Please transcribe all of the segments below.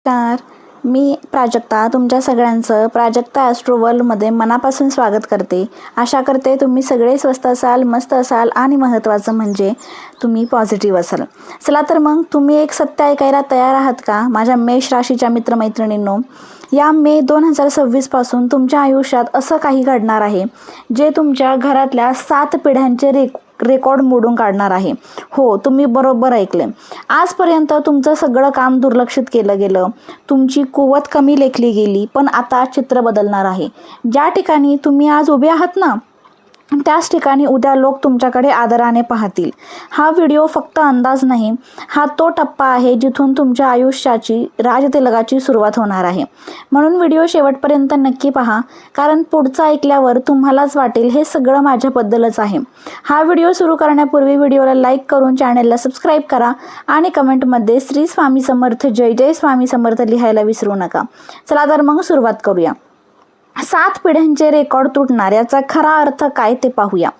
नमस्कार, मी प्राजक्ता तुमच्या सगळ्यांचं प्राजक्ता ॲस्ट्रो वर्ल्डमध्ये मनापासून स्वागत करते. आशा करते तुम्ही सगळे स्वस्त असाल, मस्त असाल आणि महत्त्वाचं म्हणजे तुम्ही पॉझिटिव्ह असाल. चला तर मग तुम्ही एक सत्य ऐकायला तयार आहात का माझ्या मेष राशीच्या मित्रमैत्रिणींनो? या मे 2026 पासून तुमच्या आयुष्यात असं काही घडणार आहे जे तुमच्या घरातल्या 7 पिढ्यांचे रेकॉर्ड मोडून काढणार आहे. हो, तुम्ही बरोबर ऐकले. आजपर्यंत तुमचं सगळं काम दुर्लक्षित केलं गेलं, तुमची कुवत कमी लेखली गेली, पण आता चित्र बदलणार आहे. ज्या ठिकाणी तुम्ही आज उभे आहात ना, त्याच ठिकाणी उद्या लोक तुमच्याकडे आदराने पाहतील. हा व्हिडिओ फक्त अंदाज नाही, हा तो टप्पा आहे जिथून तुमच्या आयुष्याची राजतिलकाची सुरुवात होणार आहे. म्हणून व्हिडिओ शेवटपर्यंत नक्की पहा, कारण पुढचं ऐकल्यावर तुम्हालाच वाटेल हे सगळं माझ्याबद्दलच आहे. हा व्हिडिओ सुरू करण्यापूर्वी व्हिडिओला लाईक करून चॅनलला सबस्क्राईब करा आणि कमेंटमध्ये श्री स्वामी समर्थ, जय जय स्वामी समर्थ लिहायला विसरू नका. चला तर मग सुरुवात करूया. 7 पिढ्यांचे रेकॉर्ड तुटणार याचा खरा अर्थ काय ते पाहूया.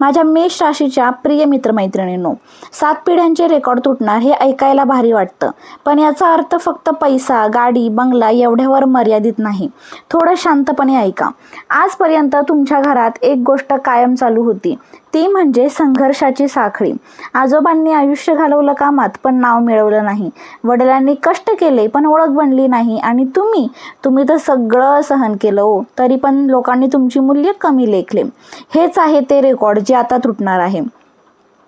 माझ्या मेष राशीच्या प्रिय मित्रमैत्रिणींनो, 7 पिढ्यांचे रेकॉर्ड तुटणार हे ऐकायला भारी वाटतं, पण याचा अर्थ फक्त पैसा, गाडी, बंगला एवढ्यावर मर्यादित नाही. थोडं शांतपणे ऐका. आजपर्यंत तुमच्या घरात एक गोष्ट कायम चालू होती, ती म्हणजे संघर्षाची साखळी. आजोबांनी आयुष्य घालवलं कामात पण नाव मिळवलं नाही. वडिलांनी कष्ट केले पण ओळख बनली नाही. आणि तुम्ही तर सगळं सहन केलं हो, तरी पण लोकांनी तुमची मूल्य कमी लेखले. हेच आहे ते रेकॉर्ड जे आता तुटणार आहे.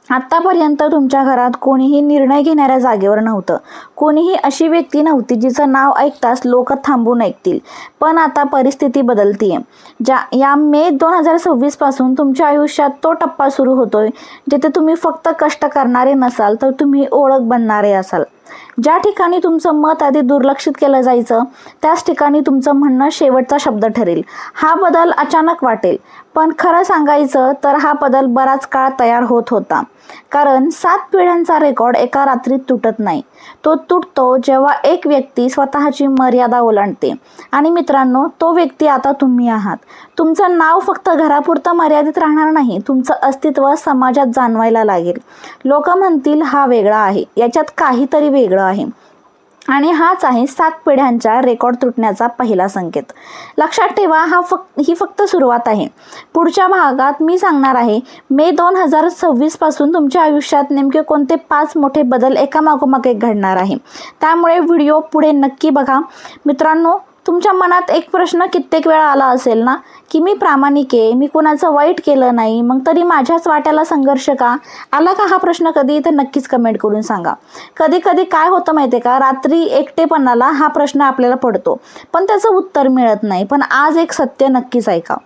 आत्तापर्यंत तुमच्या घरात कोणीही निर्णय घेणाऱ्या जागेवर नव्हतं. कोणीही अशी व्यक्ती नव्हती जिचं नाव ऐकताच लोक थांबून ऐकतील. पण आता परिस्थिती बदलतीये. या मे 2026 पासून तुमच्या आयुष्यात तो टप्पा सुरू होतोय जिथे तुम्ही फक्त कष्ट करणारे नसाल तर तुम्ही ओळख बनणारे असाल. ज्या ठिकाणी तुमचं मत आधी दुर्लक्षित केलं जायचं, त्याच ठिकाणी तुमचं म्हणणं शेवटचा शब्द ठरेल. हा बदल अचानक वाटेल, पण खरं सांगायचं तर हा बदल बराच काळ तयार होत होता. कारण 7 पिढ्यांचा रेकॉर्ड एका रात्रीत तुटत नाही. तो तुटतो जेव्हा एक व्यक्ती स्वतःची मर्यादा ओलांडते. आणि मित्रांनो, तो व्यक्ती आता तुम्ही आहात. तुमचं नाव फक्त घरापुरतं मर्यादित राहणार नाही, तुमचं अस्तित्व समाजात जाणवायला लागेल. लोक म्हणतील हा वेगळा आहे, याच्यात काहीतरी वेगळं आहे. आणि हाच आहे 7 पिढ्यांच्या रेकॉर्ड तुटण्याचा पहिला संकेत. लक्षात ठेवा, ही फक्त सुरुवात आहे. पुढच्या भागात मी सांगणार आहे मे 2026 पासून तुमच्या आयुष्यात नेमके कोणते 5 मोठे बदल एकामागोमाग एक घडणार आहे. त्यामुळे व्हिडिओ पुढे नक्की बघा. मित्रांनो, तुमच्या मनात एक प्रश्न कित्येक वेळा आला असेल ना, की मी प्रामाणिक आहे, मी कोणाचं वाईट केलं नाही, मग तरी माझ्याच वाट्याला संघर्ष का आला का? हा प्रश्न कधी तर नक्कीच कमेंट करून सांगा. कधी कधी काय होतं माहिती आहे का, रात्री एकटेपणाला हा प्रश्न आपल्याला पडतो पण त्याचं उत्तर मिळत नाही. पण आज एक सत्य नक्कीच ऐका.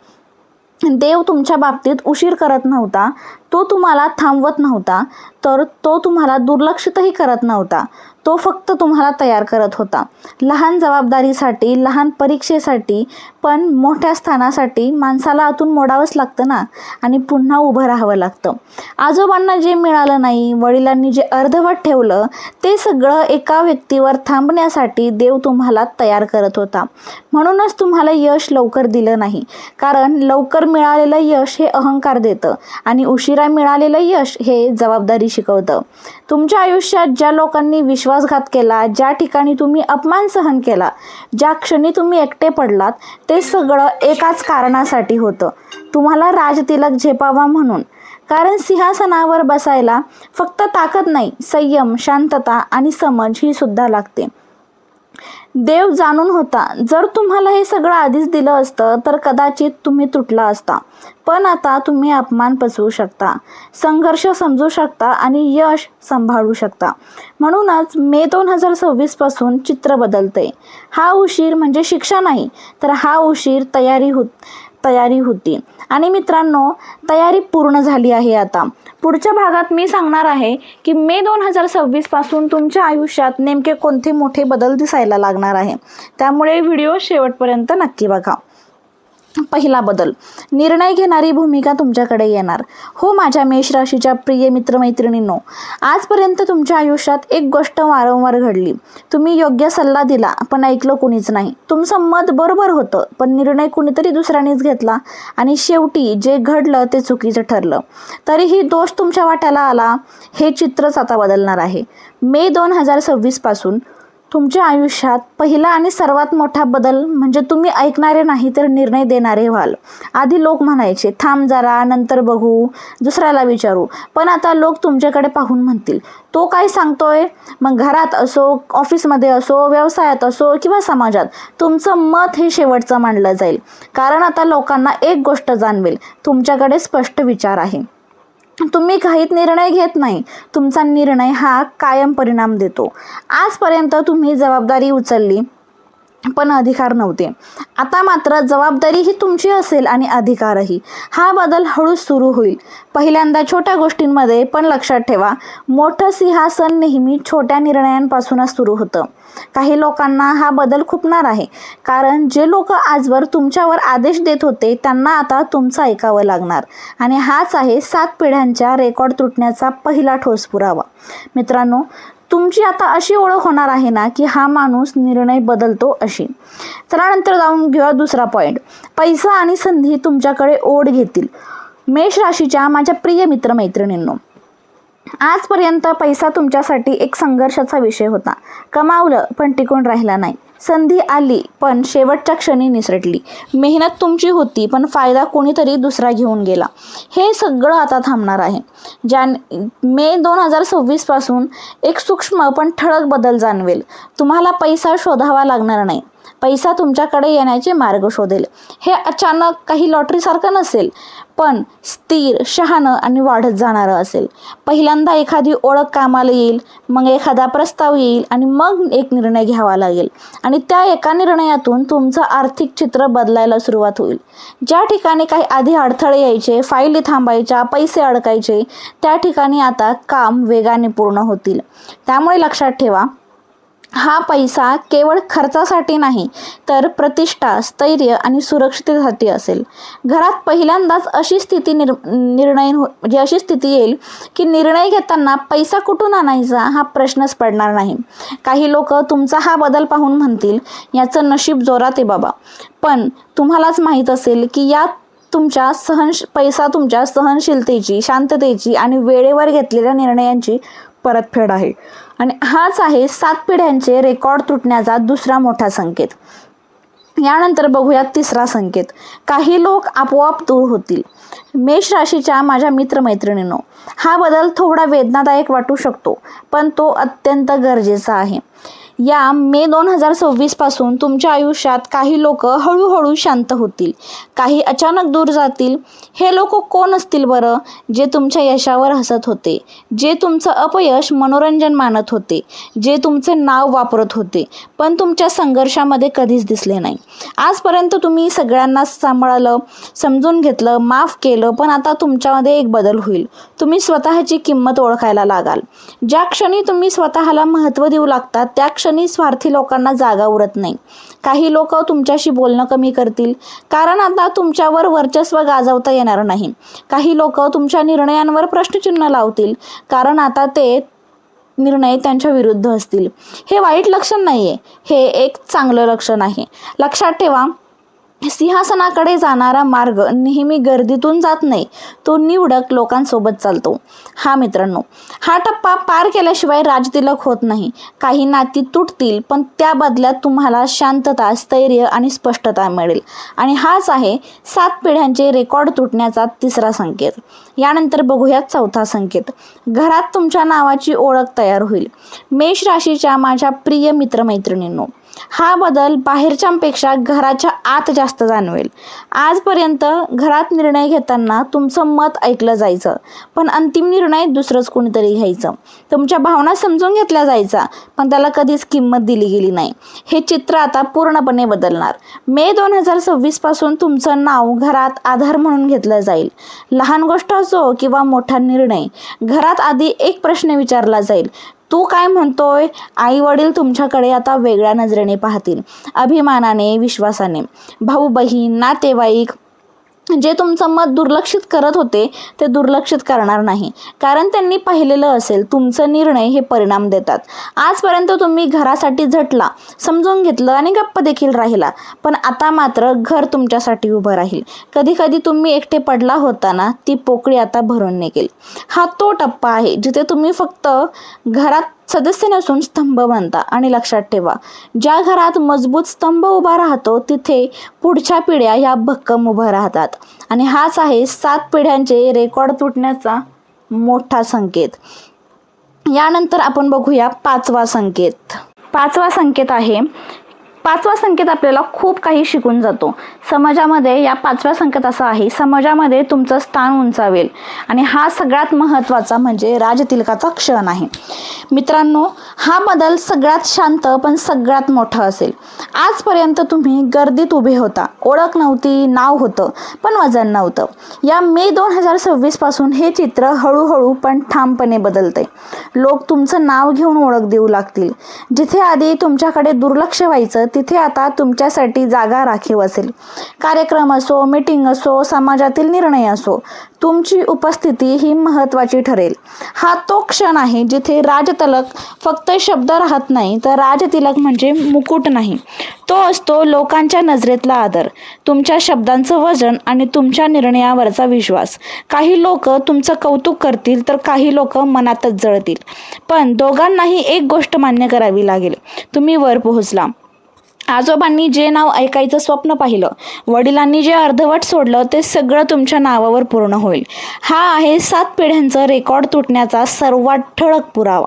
देव तुमच्या बाबतीत उशीर करत नव्हता, तो तुम्हाला थांबवत नव्हता, तर तो तुम्हाला दुर्लक्षितही करत नव्हता. तो फक्त तुम्हाला तयार करत होता. लहान जबाबदारीसाठी, लहान परीक्षेसाठी, पण मोठ्या स्थानासाठी माणसाला आतून मोडावंच लागतं ना, आणि पुन्हा उभं राहावं लागतं. आजोबांना जे मिळालं नाही, वडिलांनी जे अर्धवट ठेवलं, ते सगळं एका व्यक्तीवर थांबण्यासाठी देव तुम्हाला तयार करत होता. म्हणूनच तुम्हाला यश लवकर दिलं नाही, कारण लवकर मिळालेलं यश हे अहंकार देतं आणि उशिरा मिळालेलं यश हे जबाबदारी शिकवतं. तुमच्या आयुष्यात ज्या लोकांनी विश्वासघात केला, ज्या ठिकाणी तुम्ही अपमान सहन केला, ज्या क्षणी तुम्ही एकटे पडलात, ते सगळं एकाच कारणासाठी होतं, तुम्हाला राजतिलक झेपावा म्हणून. कारण सिंहासनावर बसायला फक्त ताकद नाही, संयम, शांतता आणि समज ही सुद्धा लागते. देव जाणून होता, जर तुम्हाला हे सगळं आधीच दिलं असतं तर कदाचित तुम्ही तुटला असता. पण आता तुम्ही अपमान पचवू शकता, संघर्ष समजू शकता आणि यश सांभाळू शकता. म्हणूनच मे 2026 पासून चित्र बदलतंय. हा उशीर म्हणजे शिक्षा नाही, तर हा उशीर तयारी होती. आणि मित्रांनो, तयारी पूर्ण झाली आहे. आता पुढच्या भागात मी सांगणार आहे की मे 2026 पासून तुमच्या आयुष्यात नेमके कोणते मोठे बदल दिसायला लागणार आहे. त्यामुळे व्हिडिओ शेवटपर्यंत नक्की बघा. पहिला बदल, निर्णय घेणारी भूमिका तुमच्याकडे येणार. हो माझ्या मेष राशीच्या प्रिय मित्रमैत्रिणींनो, आजपर्यंत तुमच्या आयुष्यात एक गोष्ट वारंवार घडली. तुम्ही योग्य सल्ला दिला पण ऐकलं कुणीच नाही. तुमचं मत बरोबर होतं पण निर्णय कुणीतरी दुसऱ्यानेच घेतला आणि शेवटी जे घडलं ते चुकीचं ठरलं. तरीही दोष तुमच्या वाट्याला आला. हे चित्रच आता बदलणार आहे. मे 2026 पासून तुमच्या आयुष्यात पहिला आणि सर्वात मोठा बदल म्हणजे तुम्ही ऐकणारे नाही तर निर्णय देणारे व्हाल. आधी लोक म्हणायचे थांब जरा, नंतर बघू, दुसऱ्याला विचारू. पण आता लोक तुमच्याकडे पाहून म्हणतील तो काय सांगतोय. मग घरात असो, ऑफिसमध्ये असो, व्यवसायात असो किंवा समाजात तुमचं मत हे शेवटचं मानलं जाईल. कारण आता लोकांना एक गोष्ट जाणवेल, तुमच्याकडे स्पष्ट विचार आहे. तुम्ही काहीच निर्णय घेत नाही, तुमचा निर्णय हा कायम परिणाम देतो. आजपर्यंत तुम्ही जबाबदारी उचलली पण अधिकार नव्हते. आता मात्र जबाबदारी ही तुमची असेल आणि अधिकारही. हा बदल हळूच सुरू होईल, पहिल्यांदा छोट्या गोष्टींमध्ये. पण लक्षात ठेवा, मोठं सिंहासन नेहमी छोट्या निर्णयांपासूनच सुरू होतं. काही लोकांना हा बदल खुपणार आहे, कारण जे लोक आजवर तुमच्यावर आदेश देत होते त्यांना आता तुमचं ऐकावं लागणार. आणि हाच आहे 7 पिढ्यांच्या रेकॉर्ड तुटण्याचा पहिला ठोस पुरावा. मित्रांनो, तुमची आता अशी ओळख होणार आहे ना की हा माणूस निर्णय बदलतो अशी. चला नंतर जाऊन घेऊया दुसरा पॉईंट. पैसा आणि संधी तुमच्याकडे ओढ घेतील. मेष राशीच्या माझ्या प्रिय मित्रमैत्रिणींनो, आजपर्यंत पैसा तुमच्यासाठी एक संघर्षाचा विषय होता. कमावलं पण टिकून राहिला नाही. संधी आली पण शेवटच्या क्षणी निसटली. मेहनत तुमची होती पण फायदा कोणीतरी दुसरा घेऊन गेला. हे सगळं आता थांबणार आहे. मे 2026 पासून एक सूक्ष्म पण ठळक बदल जाणवेल. तुम्हाला पैसा शोधावा लागणार नाही, पैसा तुमच्याकडे येण्याचे मार्ग शोधेल. हे अचानक काही लॉटरीसारखं नसेल, पण स्थिर, शहाणं आणि वाढत जाणारं असेल. पहिल्यांदा एखादी ओळख कामाला येईल, मग एखादा प्रस्ताव येईल आणि मग एक निर्णय घ्यावा लागेल. आणि त्या एका निर्णयातून तुमचं आर्थिक चित्र बदलायला सुरुवात होईल. ज्या ठिकाणी काही आधी अडथळे यायचे, फाईली थांबायच्या, पैसे अडकायचे, त्या ठिकाणी आता काम वेगाने पूर्ण होतील. त्यामुळे लक्षात ठेवा, हा पैसा केवळ खर्चासाठी नाही तर प्रतिष्ठा, स्थैर्य आणि सुरक्षिततेसाठी असेल. घरात पहिल्यांदाच अशी स्थिती येईल की निर्णय घेताना पैसा कुठून आणायचा हा प्रश्नच पडणार नाही. काही लोक तुमचा हा बदल पाहून म्हणतील याचं नशीब जोरात आहे बाबा. पण तुम्हालाच माहीत असेल की पैसा तुमच्या सहनशीलतेची, शांततेची आणि वेळेवर घेतलेल्या निर्णयांची परतफेड आहे. आणि हाच आहे 7 पिढ्यांचे रेकॉर्ड तुटण्याचा दुसरा मोठा संकेत. यानंतर बघूया तिसरा संकेत. काही लोक आपोआप दूर होतील. मेष राशीच्या माझ्या मित्रमैत्रिणींनो, हा बदल थोडा वेदनादायक वाटू शकतो, पण तो अत्यंत गरजेचा आहे. या मे 2026 पासून तुमच्या आयुष्यात काही लोक हळूहळू शांत होतील, काही अचानक दूर जातील. हे लोक कोण असतील बरं? जे तुमच्या यशावर हसत होते, जे तुमचं अपयश मनोरंजन मानत होते, जे तुमचे नाव वापरत होते पण तुमच्या संघर्षामध्ये कधीच दिसले नाही. आजपर्यंत तुम्ही सगळ्यांना सांभाळलं, समजून घेतलं, माफ केलं, पण आता तुमच्यामध्ये एक बदल होईल. तुम्ही स्वतःची किंमत ओळखायला लागाल. ज्या क्षणी तुम्ही स्वतःला महत्त्व देऊ लागता त्या क्षणी स्वार्थी लोकांना जागा उरत नाही. काही लोक तुमच्याशी बोलणं कमी करतील, कारण आता तुमच्यावर वर्चस्व गाजवता येणार नाही. काही लोक तुमच्या निर्णयांवर प्रश्नचिन्ह लावतील, कारण आता ते निर्णय त्यांच्या विरुद्ध असतील. हे वाईट लक्षण नाहीये, हे एक चांगलं लक्षण आहे. लक्षात ठेवा, सिंहासनाकडे जाणारा मार्ग नेहमी गर्दीतून जात नाही, तो निवडक लोकांसोबत चालतो. मित्रांनो, हा टप्पा पार केल्याशिवाय राजतिलक होत नाही. काही नाती तुटतील पण त्या बदल्यात तुम्हाला शांतता, स्थैर्य आणि स्पष्टता मिळेल. आणि हाच आहे 7 पिढ्यांचे रेकॉर्ड तुटण्याचा तिसरा संकेत. यानंतर बघूया चौथा संकेत. घरात तुमच्या नावाची ओळख तयार होईल. मेष राशीच्या माझ्या प्रिय मित्रमैत्रिणींनो, हा बदल बाहेरच्यांपेक्षा घराच्या आत जास्त जाणवेल. आजपर्यंत घरात निर्णय घेताना तुमचं मत ऐकलं जायचं, पण अंतिम निर्णय दुसरंच कोणीतरी घ्यायचं. तुमच्या भावना समजून घेतल्या जायचा, पण त्याला कधीच किंमत दिली गेली नाही. हे चित्र आता पूर्णपणे बदलणार. मे 2026 पासून तुमचं नाव घरात आधार म्हणून घेतलं जाईल. लहान गोष्ट असो किंवा मोठा निर्णय, घरात आधी एक प्रश्न विचारला जाईल, तू काय म्हणतोय? आई वडील तुमच्याकडे आता वेगळ्या नजरेने पाहतील, अभिमानाने, विश्वासाने. भाऊ बहीण, नातेवाईक जे तुमचं मत दुर्लक्षित करत होते ते दुर्लक्षित करणार नाही, कारण त्यांनी पाहिलेलं असेल तुमचं निर्णय हे परिणाम देतात. आजपर्यंत तुम्ही घरासाठी झटला, समजून घेतलं आणि गप्प देखील राहिला, पण आता मात्र घर तुमच्यासाठी उभं राहील. कधी कधी तुम्ही एकटे पडला होता ना, ती पोकळी आता भरून निघेल. हा तो टप्पा आहे जिथे तुम्ही फक्त घरात सदस्य नसून स्तंभ बनता. आणि लक्षात ठेवा, ज्या घरात मजबूत स्तंभ उभा राहतो तिथे पुढच्या पिढ्या या भक्कम उभ्या राहतात. आणि हाच आहे 7 पिढ्यांचे रेकॉर्ड तुटण्याचा मोठा संकेत. यानंतर आपण बघूया 5वा संकेत. 5वा संकेत आहे, 5वा संकेत आपल्याला खूप काही शिकून जातो समाजामध्ये. या 5व्या संकेत असा आहे, समाजामध्ये तुमचं स्थान उंचावेल. आणि हा सगळ्यात महत्त्वाचा म्हणजे राजतिलकाचा क्षण आहे. मित्रांनो, हा बदल सगळ्यात शांत पण सगळ्यात मोठा असेल. आजपर्यंत तुम्ही गर्दीत उभे होता, ओळख नव्हती, नाव होतं पण वजन नव्हतं. या मे 2026 पासून हे चित्र हळूहळू पण ठामपणे बदलते. लोक तुमचं नाव घेऊन ओळख देऊ लागतील. जिथे आधी तुमच्याकडे दुर्लक्ष व्हायचं तिथे आता तुमच्यासाठी जागा राखीव असेल. कार्यक्रम असो, मीटिंग असो, समाजातील निर्णय असो, तुमची उपस्थिती ही महत्त्वाची ठरेल. हा तो क्षण आहे जिथे राजतिलक फक्त शब्द राहत नाही, तर राजतिलक म्हणजे मुकुट नाही, तो असतो लोकांच्या नजरेतला आदर, तुमच्या शब्दांचं वजन आणि तुमच्या निर्णयावरचा विश्वास. काही लोक तुमचं कौतुक करतील तर काही लोक मनातच जळतील. पण दोघांनाही एक गोष्ट मान्य करावी लागेल, तुम्ही वर पोहोचला. आजोबांनी जे नाव ऐकायचं स्वप्न पाहिलं, वडिलांनी जे अर्धवट सोडलं, ते सगळं तुमच्या नावावर पूर्ण होईल. हा आहे 7 पिढ्यांचा रेकॉर्ड तुटण्याचा सर्वात ठळक पुरावा.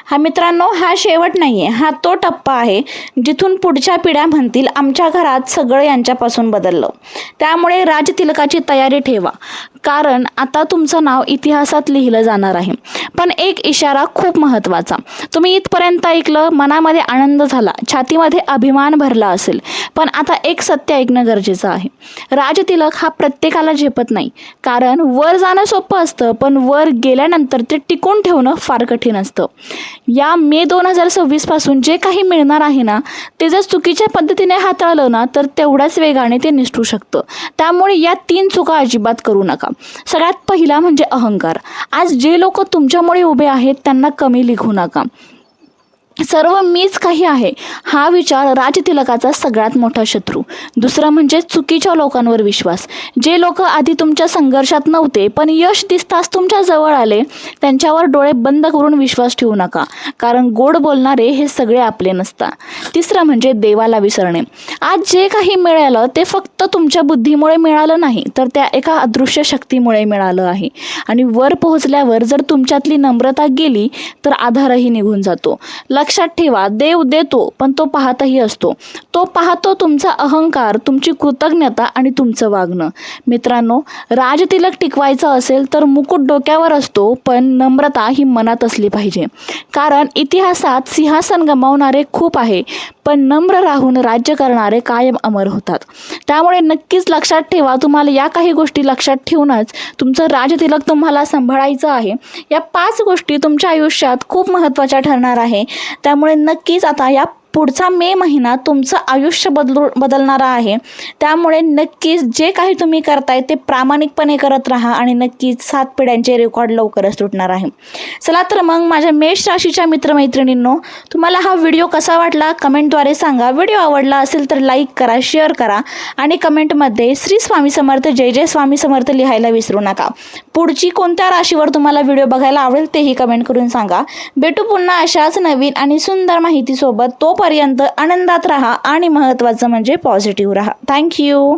हा मित्रांनो, हा शेवट नाही आहे, हा तो टप्पा आहे जिथून पुढच्या पिढ्या म्हणतील आमच्या घरात सगळं यांच्यापासून बदललं. त्यामुळे राजतिलकाची तयारी ठेवा, कारण आता तुमचं नाव इतिहासात लिहिलं जाणार आहे. पण एक इशारा खूप महत्त्वाचा, तुम्ही इथपर्यंत ऐकलं, मनामध्ये आनंद झाला, छातीमध्ये अभिमान भरला असेल. पण आता एक सत्य ऐकणं गरजेचं आहे. राजतिलक हा प्रत्येकाला झेपत नाही, कारण वर जाणं सोपं असतं पण वर गेल्यानंतर ते टिकून ठेवणं फार कठीण असतं. या मे 2026 पासून जे काही मिळणार आहे ना, ते जर चुकीच्या पद्धतीने हाताळलं ना तर तेवढ्याच वेगाने ते निसटू शकतं. त्यामुळे या 3 चुका अजिबात करू नका. सगळ्यात पहिला म्हणजे अहंकार. आज जे लोक तुमच्यामुळे उभे आहेत त्यांना कमी लिखू नका. सर्व मीच काही आहे हा विचार राजतिलकाचा सगळ्यात मोठा शत्रू. दुसरं म्हणजे चुकीच्या लोकांवर विश्वास. जे लोक आधी तुमच्या संघर्षात नव्हते पण यश दिसताच तुमच्या जवळ आले, त्यांच्यावर डोळे बंद करून विश्वास ठेवू नका, कारण गोड बोलणारे हे सगळे आपले नसतात. तिसरं म्हणजे देवाला विसरणे. आज जे काही मिळालं ते फक्त तुमच्या बुद्धीमुळे मिळालं नाही, तर त्या एका अदृश्य शक्तीमुळे मिळालं आहे. आणि वर पोहोचल्यावर जर तुमच्यातली नम्रता गेली तर आधारही निघून जातो. लक्षात ठेवा, देव देतो पण तो पाहतही असतो. तो पाहतो तुमचा अहंकार, तुमची कृतज्ञता आणि तुमचं वागणं. मित्रांनो, राजतिलक टिकवायचं असेल तर मुकुट डोक्यावर असतो पण नम्रता ही मनात असली पाहिजे. कारण इतिहासात सिंहासन गमावणारे खूप आहे पण नम्र राहून राज्य करणारे कायम अमर होतात. त्यामुळे नक्कीच लक्षात ठेवा, तुम्हाला या काही गोष्टी लक्षात ठेवूनच तुमचं राजतिलक तुम्हाला सांभाळायचं आहे. या 5 गोष्टी तुमच्या आयुष्यात खूप महत्त्वाच्या ठरणार आहे. त्यामुळे नक्कीच आता या पुढचा मे महिना तुमचं आयुष्य बदलणारा आहे. त्यामुळे नक्कीच जे काही तुम्ही करताय ते प्रामाणिकपणे करत राहा आणि नक्कीच 7 पिढ्यांचे रेकॉर्ड लवकरच तुटणार आहे. चला तर मग माझ्या मेष राशीच्या मित्रमैत्रिणींनो, तुम्हाला हा व्हिडिओ कसा वाटला कमेंटद्वारे सांगा. व्हिडिओ आवडला असेल तर लाईक करा, शेअर करा आणि कमेंटमध्ये श्री स्वामी समर्थ, जय जय स्वामी समर्थ लिहायला विसरू नका. पुढची कोणत्या राशीवर तुम्हाला व्हिडिओ बघायला आवडेल तेही कमेंट करून सांगा. भेटू पुन्हा अशाच नवीन आणि सुंदर माहितीसोबत. तोपर्यंत आनंदात राहा आणि महत्त्वाचं म्हणजे पॉझिटिव्ह राहा. थँक्यू.